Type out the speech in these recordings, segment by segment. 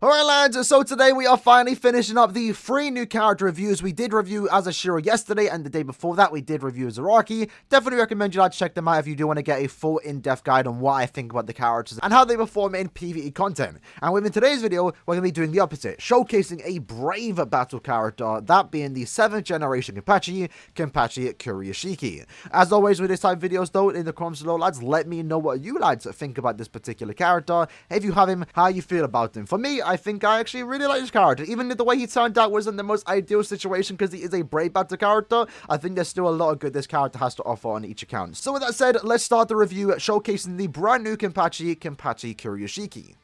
Alright lads, so today we are finally finishing up the 3 new character reviews. We did review Aaroniero yesterday, and the day before that we did review Zaraki. Definitely recommend you guys check them out if you do want to get a full in-depth guide on what I think about the characters and how they perform in PvE content. And within today's video, we're going to be doing the opposite, showcasing a brave battle character, that being the 7th generation KENPACHI Kuruyashiki. As always with this type of videos though, in the comments below lads, let me know what you lads think about this particular character. If you have him, how you feel about him. For me, I think I actually really like this character. Even if the way he turned out wasn't the most ideal situation because he is a brave battle character, I think there's still a lot of good this character has to offer on each account. So with that said, let's start the review showcasing the brand new KENPACHI Kuruyashiki.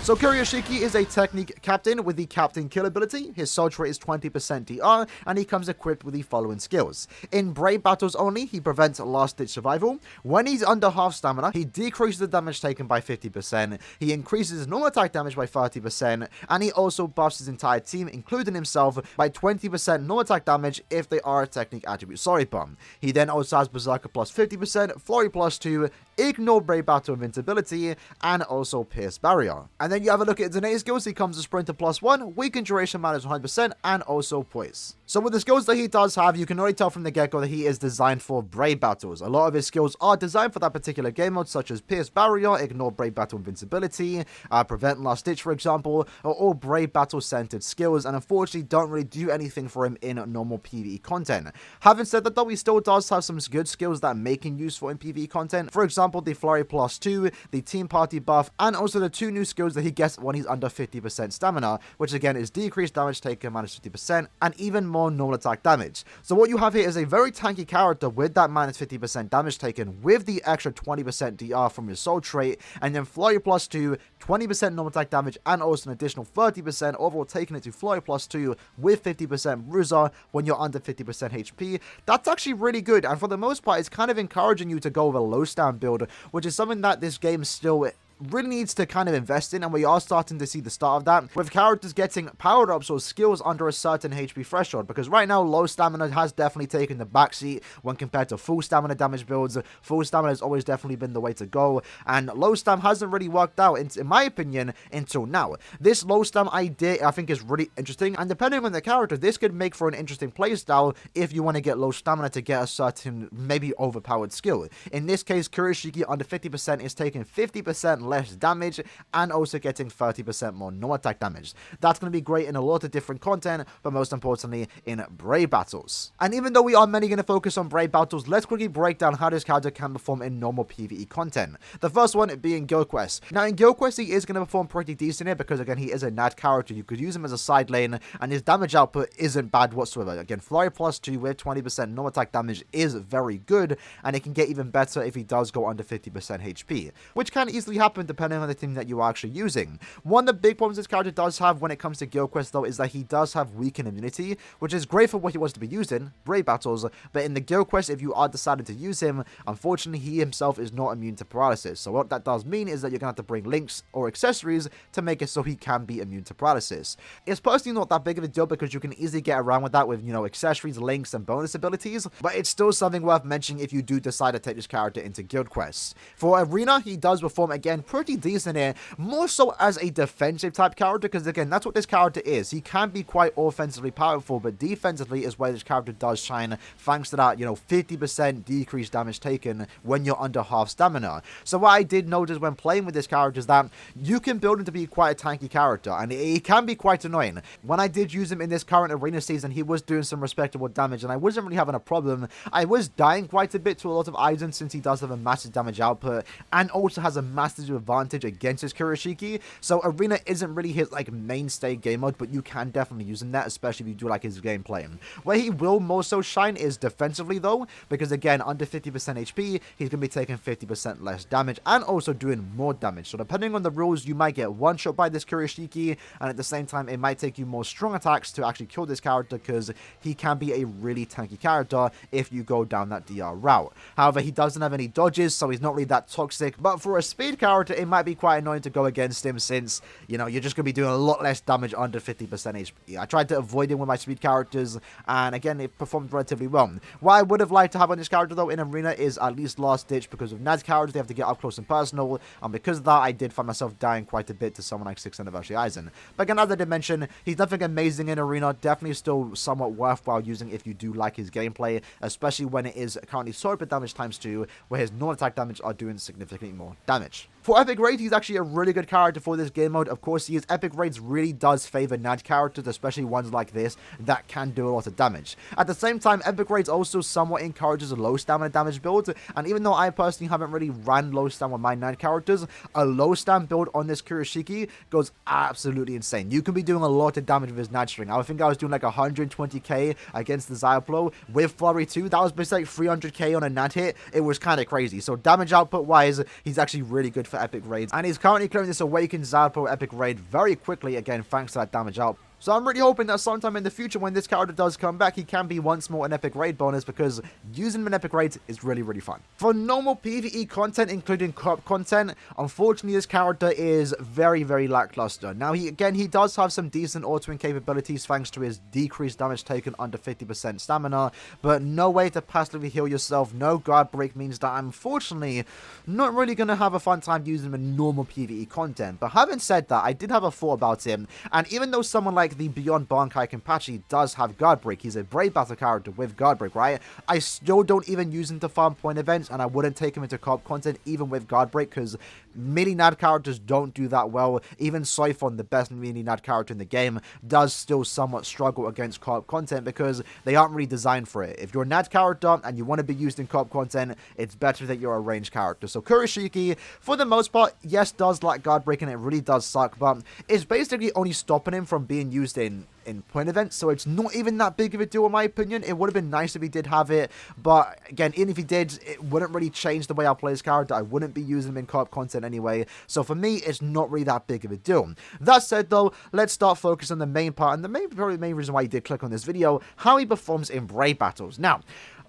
So Kuruyashiki is a technique captain with the captain kill ability. His soul trait is 20% DR, and he comes equipped with the following skills. In brave battles only, he prevents last ditch survival. When he's under half stamina, he decreases the damage taken by 50%. He increases his normal attack damage by 30%, and he also buffs his entire team, including himself, by 20% normal attack damage if they are a technique attribute sorry bomb. He then also has Berserker plus 50%, Flurry plus 2, Ignore brave battle invincibility, and also Pierce barrier. And then you have a look at his innate skills. He comes with Sprinter plus 1, weaken duration minus 100%, and also Poise. So with the skills that he does have, you can already tell from the get-go that he is designed for brave battles. A lot of his skills are designed for that particular game mode, such as Pierce barrier, Ignore brave battle invincibility, Prevent last ditch, for example, are all brave battle centered skills, and unfortunately don't really do anything for him in normal PvE content. Having said that though, he still does have some good skills that make him useful in PvE content. For example, the Flurry plus 2, the team party buff, and also the 2 new skills that he gets when he's under 50% stamina, which again is decreased damage taken minus 50%, and even more normal attack damage. So what you have here is a very tanky character with that minus 50% damage taken, with the extra 20% DR from his soul trait, and then Flurry plus 2, 20% normal attack damage, and also an additional 30%, overall taking it to Flurry plus 2 with 50% bruiser when you're under 50% HP. That's actually really good, and for the most part, it's kind of encouraging you to go with a low stand build, which is something that this game still really needs to kind of invest in, and we are starting to see the start of that with characters getting power ups or skills under a certain HP threshold, because right now low stamina has definitely taken the backseat when compared to full stamina damage builds. Full stamina has always definitely been the way to go, and low stam hasn't really worked out in my opinion until now. This low stam idea I think is really interesting, and depending on the character, this could make for an interesting playstyle if you want to get low stamina to get a certain maybe overpowered skill. In this case, Kuruyashiki under 50% is taking 50% less damage and also getting 30% more normal attack damage. That's going to be great in a lot of different content, but most importantly in brave battles. And even though we are mainly going to focus on brave battles, let's quickly break down how this character can perform in normal PvE content. The first one being Guild Quest. Now in Guild Quest he is going to perform pretty decent here because again he is a NAD character. You could use him as a side lane and his damage output isn't bad whatsoever. Again, Flurry plus 2 with 20% normal attack damage is very good, and it can get even better if he does go under 50% HP, which can easily happen depending on the team that you are actually using. One of the big problems this character does have when it comes to Guild Quest though is that he does have weakened immunity, which is great for what he wants to be used in, brave battles, but in the Guild Quest if you are deciding to use him, unfortunately he himself is not immune to paralysis. So what that does mean is that you're going to have to bring links or accessories to make it so he can be immune to paralysis. It's personally not that big of a deal because you can easily get around with that with, you know, accessories, links, and bonus abilities, but it's still something worth mentioning if you do decide to take this character into Guild Quests. For Arena, he does perform again pretty decent here, more so as a defensive type character, because again that's what this character is. He can be quite offensively powerful, but defensively is where this character does shine, thanks to that, you know, 50% decreased damage taken when you're under half stamina. So what I did notice when playing with this character is that you can build him to be quite a tanky character, and he can be quite annoying. When I did use him in this current arena season, he was doing some respectable damage, and I wasn't really having a problem. I was dying quite a bit to a lot of items since he does have a massive damage output, and also has a massive advantage against his Kuruyashiki, so Arena isn't really his like mainstay game mode, but you can definitely use him there, especially if you do like his gameplay. Where he will more so shine is defensively though, because again under 50% HP he's going to be taking 50% less damage and also doing more damage. So depending on the rules, you might get one shot by this Kuruyashiki, and at the same time it might take you more strong attacks to actually kill this character, because he can be a really tanky character if you go down that DR route. However, he doesn't have any dodges, so he's not really that toxic, but for a speed character character, it might be quite annoying to go against him since, you know, you're just going to be doing a lot less damage under 50% HP. I tried to avoid him with my speed characters, and again, it performed relatively well. What I would have liked to have on this character, though, in Arena is at least Last Ditch, because with Nad's characters, they have to get up close and personal, and because of that, I did find myself dying quite a bit to someone like 6th Anniversary Aizen. But again, as I did mention, he's nothing amazing in Arena, definitely still somewhat worthwhile using if you do like his gameplay, especially when it is currently sword damage ×2, where his non-attack damage are doing significantly more damage. For Epic Raid, he's actually a really good character for this game mode. Of course, Epic Raids really does favor Nad characters, especially ones like this, that can do a lot of damage. At the same time, Epic Raids also somewhat encourages a low stamina damage build, and even though I personally haven't really ran low stam with my Nad characters, a low stam build on this Kuruyashiki goes absolutely insane. You can be doing a lot of damage with his Nad string. I think I was doing like 120k against the Zyoplo with Flurry 2. That was basically like 300k on a Nad hit. It was kind of crazy. So damage output wise, he's actually really good for Epic Raids, and he's currently clearing this Awakened Zyoplo Epic Raid very quickly, again thanks to that damage output. So I'm really hoping that sometime in the future when this character does come back, he can be once more an Epic Raid bonus, because using him in Epic Raids is really, really fun. For normal PvE content, including co-op content, unfortunately this character is very, very lackluster. Now, he does have some decent auto-win capabilities thanks to his decreased damage taken under 50% stamina, but no way to passively heal yourself, no guard break means that I'm unfortunately not really going to have a fun time using him in normal PvE content. But having said that, I did have a thought about him, and even though someone like the Beyond Bankai KENPACHI does have guard break, he's a Brave Battle character with guard break, right? I still don't even use him to farm point events, and I wouldn't take him into co-op content even with guard break, because melee Nad characters don't do that well. Even Soifon, the best melee Nad character in the game, does still somewhat struggle against co-op content because they aren't really designed for it. If you're a Nad character and you want to be used in co-op content, it's better that you're a ranged character. So Kuruyashiki, for the most part, yes, does lack guard break, and it really does suck, but it's basically only stopping him from being used in point events, so it's not even that big of a deal in my opinion. It would have been nice if he did have it, but again, even if he did, it wouldn't really change the way I play his character. I wouldn't be using him in co-op content anyway, so for me, it's not really that big of a deal. That said though, let's start focusing on the main part, and probably the main reason why you did click on this video, how he performs in Brave Battles. Now,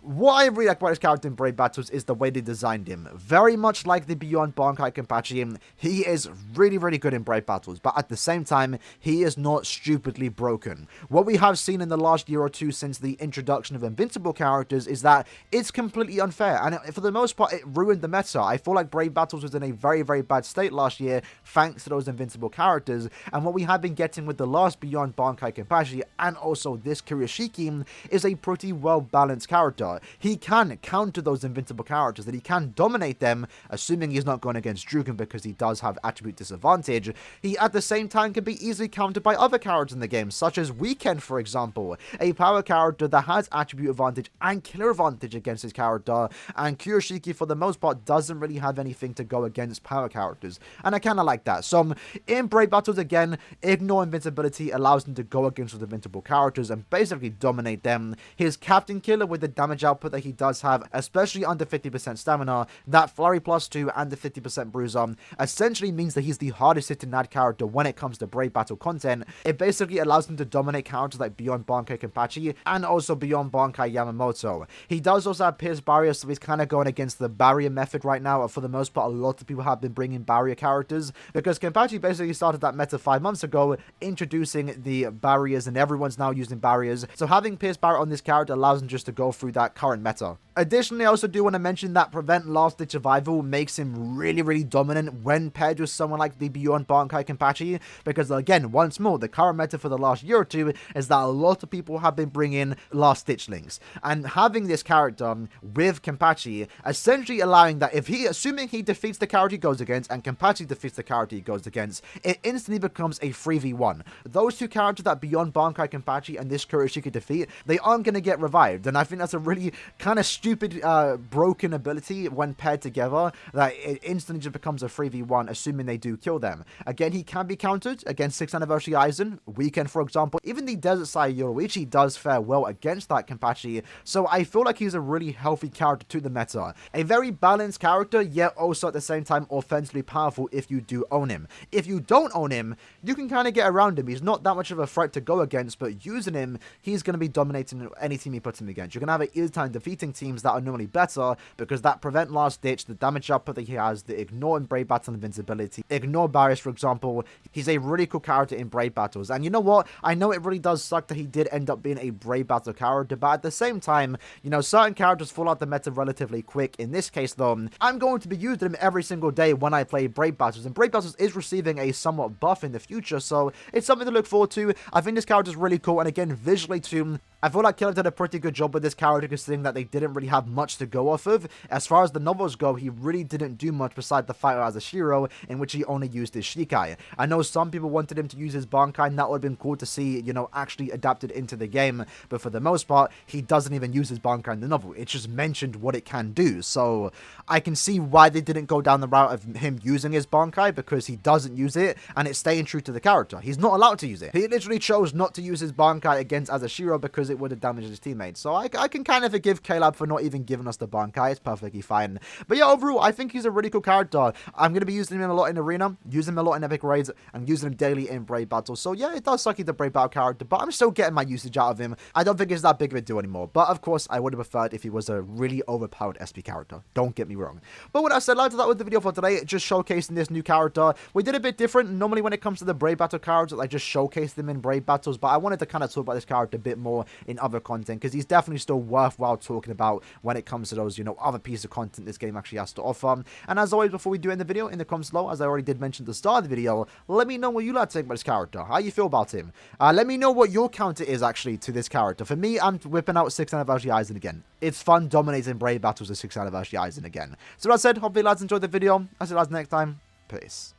what I really like about his character in Brave Battles is the way they designed him. Very much like the Beyond Bankai KENPACHI, he is really, really good in Brave Battles, but at the same time, he is not stupidly broken. What we have seen in the last year or two since the introduction of invincible characters is that it's completely unfair, and for the most part, it ruined the meta. I feel like Brave Battles was in a very, very bad state last year thanks to those invincible characters, and what we have been getting with the last Beyond Bankai KENPACHI and also this Kuruyashiki is a pretty well-balanced character. He can counter those invincible characters, and he can dominate them, assuming he's not going against Drugan because he does have attribute disadvantage. He at the same time can be easily countered by other characters in the game, such as Weekend, for example, a power character that has attribute advantage and killer advantage against his character, and Kuruyashiki for the most part doesn't really have anything to go against power characters, and I kind of like that. So in Brave Battles, again, ignore invincibility allows him to go against those invincible characters and basically dominate them. His Captain Killer with the damage output that he does have, especially under 50% stamina, that Flurry +2 and the 50% bruiser, essentially means that he's the hardest hitting Nad character when it comes to Brave Battle content. It basically allows him to dominate characters like Beyond Bankai KENPACHI and also Beyond Bankai Yamamoto. He does also have Pierce Barrier, so he's kind of going against the barrier method right now. For the most part, a lot of people have been bringing barrier characters because KENPACHI basically started that meta 5 months ago, introducing the barriers, and everyone's now using barriers. So having Pierce Barrier on this character allows him just to go through that current meta. Additionally, I also do want to mention that Prevent Last Ditch Survival makes him really, really dominant when paired with someone like the Beyond Bankai KENPACHI, because again, once more, the current meta for the last year or two is that a lot of people have been bringing Last Ditch links, and having this character with KENPACHI essentially allowing that if he, assuming he defeats the character he goes against and KENPACHI defeats the character he goes against, it instantly becomes a 3v1. Those two characters that Beyond Bankai KENPACHI and this Kuruyashiki defeat, they aren't going to get revived, and I think that's a really kind of stupid, broken ability when paired together, that it instantly just becomes a 3v1, assuming they do kill them. Again, he can be countered against 6th Anniversary Aizen, Weekend, for example. Even the Desert Side Yoruichi does fare well against that KENPACHI, so I feel like he's a really healthy character to the meta. A very balanced character, yet also at the same time offensively powerful if you do own him. If you don't own him, you can kind of get around him. He's not that much of a threat to go against, but using him, he's going to be dominating any team he puts him against. You're going to have an easy time defeating teams teams that are normally better, because that prevent last ditch, the damage output that he has, the ignore and Brave Battle invincibility, ignore barriers, for example. He's a really cool character in Brave Battles. And you know what? I know it really does suck that he did end up being a Brave Battle character, but at the same time, you know, certain characters fall out the meta relatively quick. In this case, though, I'm going to be using him every single day when I play Brave Battles, and Brave Battles is receiving a somewhat buff in the future, so it's something to look forward to. I think this character is really cool, and again, visually too, I feel like Killer did a pretty good job with this character, considering that they didn't really have much to go off of. As far as the novels go, he really didn't do much besides the fight as a Shiro, in which he only used his Shikai. I know some people wanted him to use his Bankai, and that would have been cool to see, you know, actually adapted into the game, but for the most part, he doesn't even use his Bankai in the novel. It's just mentioned what it can do, so I can see why they didn't go down the route of him using his Bankai, because he doesn't use it, and it's staying true to the character. He's not allowed to use it. He literally chose not to use his Bankai against Azashiro because it would have damaged his teammates. So I can kind of forgive Caleb for not even giving us the Bankai. It's perfectly fine. But yeah, overall, I think he's a really cool character. I'm going to be using him a lot in Arena, using him a lot in Epic Raids, and using him daily in Brave Battles. So yeah, it does suck he's a Brave Battle character, but I'm still getting my usage out of him. I don't think it's that big of a deal anymore. But of course, I would have preferred if he was a really overpowered SP character. Don't get me wrong. But with that said, like that was the video for today, just showcasing this new character. We did a bit different. Normally when it comes to the Brave Battle characters, I just showcase them in Brave Battles, but I wanted to kind of talk about this character a bit more in other content, because he's definitely still worthwhile talking about when it comes to those, you know, other pieces of content this game actually has to offer. And as always, before we do end the video, in the comments below, as I already did mention at the start of the video, let me know what you like to think about this character, how you feel about him. Let me know what your counter is actually to this character. For me, I'm whipping out 6th Anniversary Aizen again. It's fun dominating Brave Battles with 6th Anniversary Aizen again. So that said, hopefully you guys enjoyed the video. I'll see you guys next time. Peace.